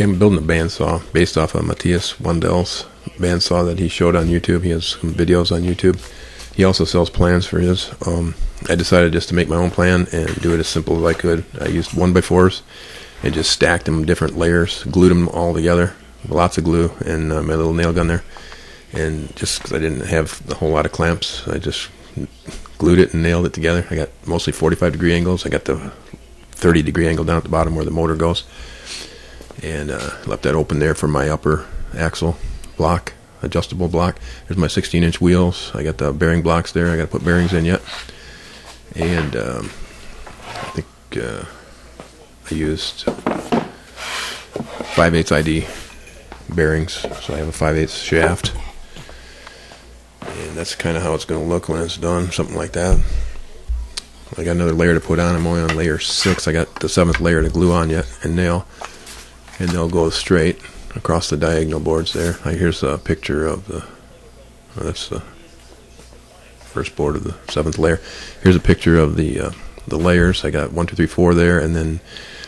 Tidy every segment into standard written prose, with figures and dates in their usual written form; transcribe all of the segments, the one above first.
Okay, I'm building a bandsaw based off of Matthias Wandell's bandsaw that he showed on YouTube. He has some videos on YouTube. He also sells plans for his. I decided just to make my own plan and do it as simple as I could. I used 1x4s and just stacked them in different layers, glued them all together, lots of glue, and my little nail gun there. And just because I didn't have a whole lot of clamps, I just glued it and nailed it together. I got mostly 45-degree angles. I got the 30-degree angle down at the bottom where the motor goes, and left that open there for my upper axle block, adjustable block. There's my 16-inch wheels. I got the bearing blocks there. I got to put bearings in yet. And I think I used 5/8 ID bearings, so I have a 5/8 shaft. And that's kind of how it's going to look when it's done, something like that. I got another layer to put on. I'm only on layer 6. I got the 7th layer to glue on yet and nail. And they'll go straight across the diagonal boards there. Here's a picture of the, that's the first board of the 7th layer. Here's a picture of the layers. I got 1, 2, 3, 4 there, and then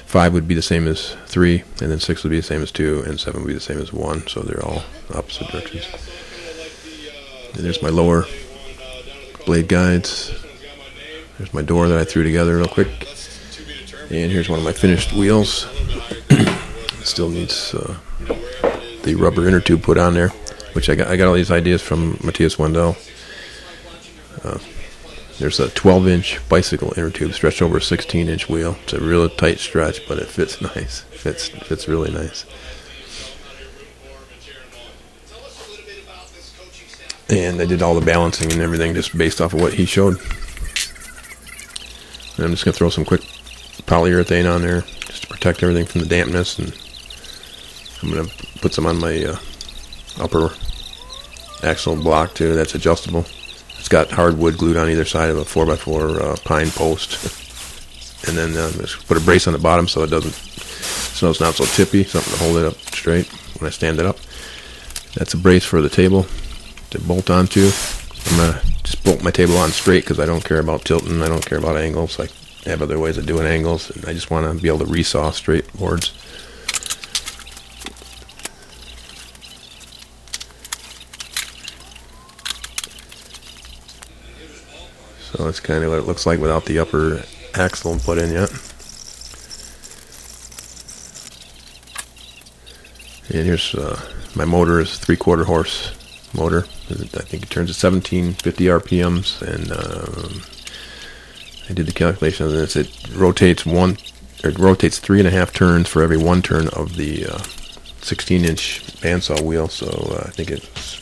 5 would be the same as 3, and then 6 would be the same as 2, and 7 would be the same as 1. So they're all opposite directions. And there's my lower blade guides. There's my door that I threw together real quick. And here's one of my finished wheels. It still needs the rubber inner tube put on there, which I got all these ideas from Matthias Wandell. There's a 12-inch bicycle inner tube stretched over a 16-inch wheel. It's a real tight stretch, but it fits nice. Fits really nice. And I did all the balancing and everything just based off of what he showed. And I'm just going to throw some quick polyurethane on there just to protect everything from the dampness. And I'm going to put some on my upper axle block too. That's adjustable. It's got hardwood glued on either side of a 4x4 pine post. And then just put a brace on the bottom so it's not so tippy, something to hold it up straight when I stand it up. That's a brace for the table to bolt onto. I'm going to just bolt my table on straight because I don't care about tilting. I don't care about angles. I have other ways of doing angles, and I just want to be able to resaw straight boards. So that's kind of what it looks like without the upper axle put in yet. And here's my motor is 3/4 horse motor. I think it turns at 1750 RPMs, and I did the calculation of this. It rotates 3.5 turns for every 1 turn of the 16-inch bandsaw wheel. So I think it's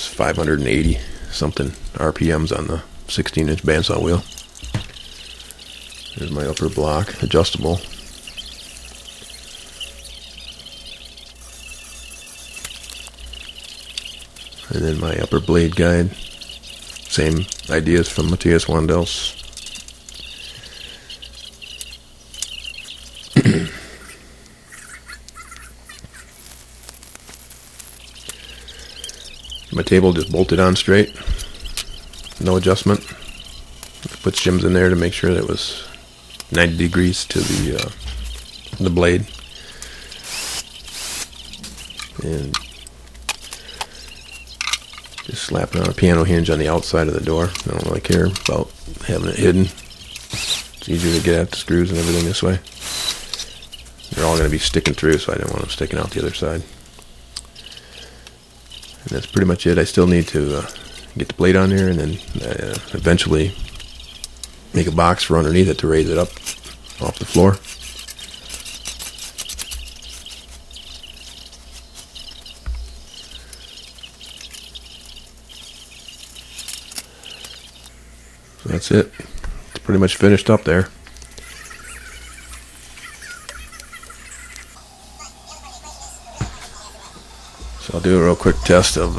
580 something RPMs on the 16-inch bandsaw wheel. There's my upper block, adjustable. And then my upper blade guide. Same ideas from Matthias Wandell's. My table just bolted on straight. No adjustment. Put shims in there to make sure that it was 90 degrees to the blade. And just slap it on a piano hinge on the outside of the door. I don't really care about having it hidden. It's easier to get at the screws and everything this way. They're all going to be sticking through, so I didn't want them sticking out the other side. And that's pretty much it. I still need to get the blade on there and then eventually make a box for underneath it to raise it up off the floor. So that's it. It's pretty much finished up there. So I'll do a real quick test of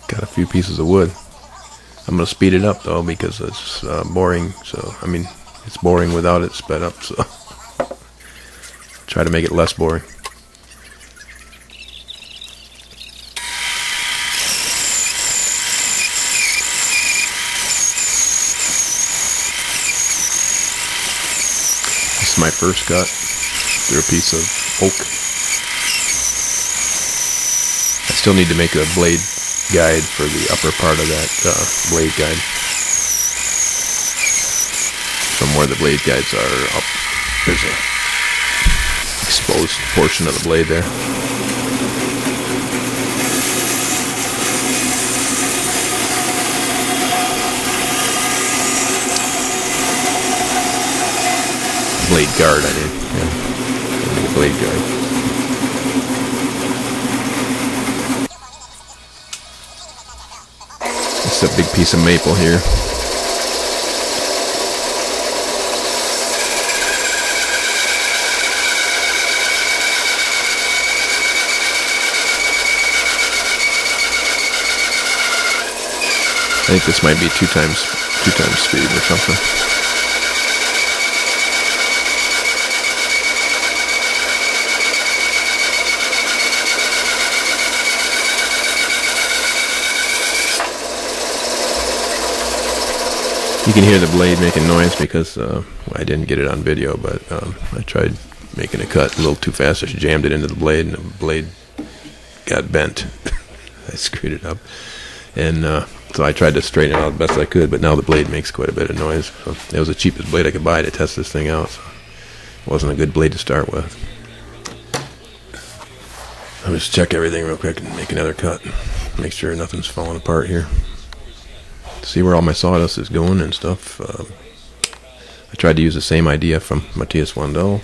got a few pieces of wood. I'm going to speed it up though because it's boring. So I mean it's boring without it sped up, so try to make it less boring. is my first cut through a piece of oak. I still need to make a blade guide for the upper part of that blade guide. From where the blade guides are up, there's a exposed portion of the blade there. Blade guard, I mean. Yeah. Blade guard. It's a big piece of maple here. I think this might be two times speed or something. You can hear the blade making noise because I didn't get it on video, but I tried making a cut a little too fast. I jammed it into the blade, and the blade got bent. I screwed it up, and so I tried to straighten it out the best I could, but now the blade makes quite a bit of noise. So it was the cheapest blade I could buy to test this thing out, so it wasn't a good blade to start with. I'll just check everything real quick and make another cut. Make sure nothing's falling apart here. See where all my sawdust is going and stuff. I tried to use the same idea from Matthias Wandel.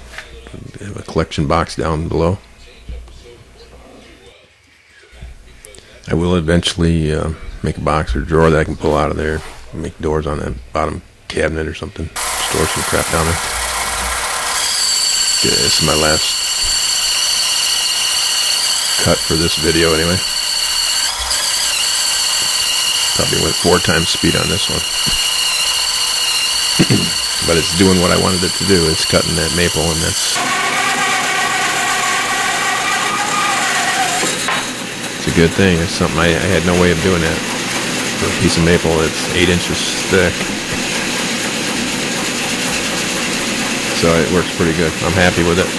I have a collection box down below. I will eventually make a box or drawer that I can pull out of there. Make doors on that bottom cabinet or something. Store some crap down there. Okay, this is my last cut for this video anyway. Probably went 4 times speed on this one. But it's doing what I wanted it to do. It's cutting that maple, and it's a good thing. It's something I had no way of doing that. For a piece of maple that's 8 inches thick. So it works pretty good. I'm happy with it.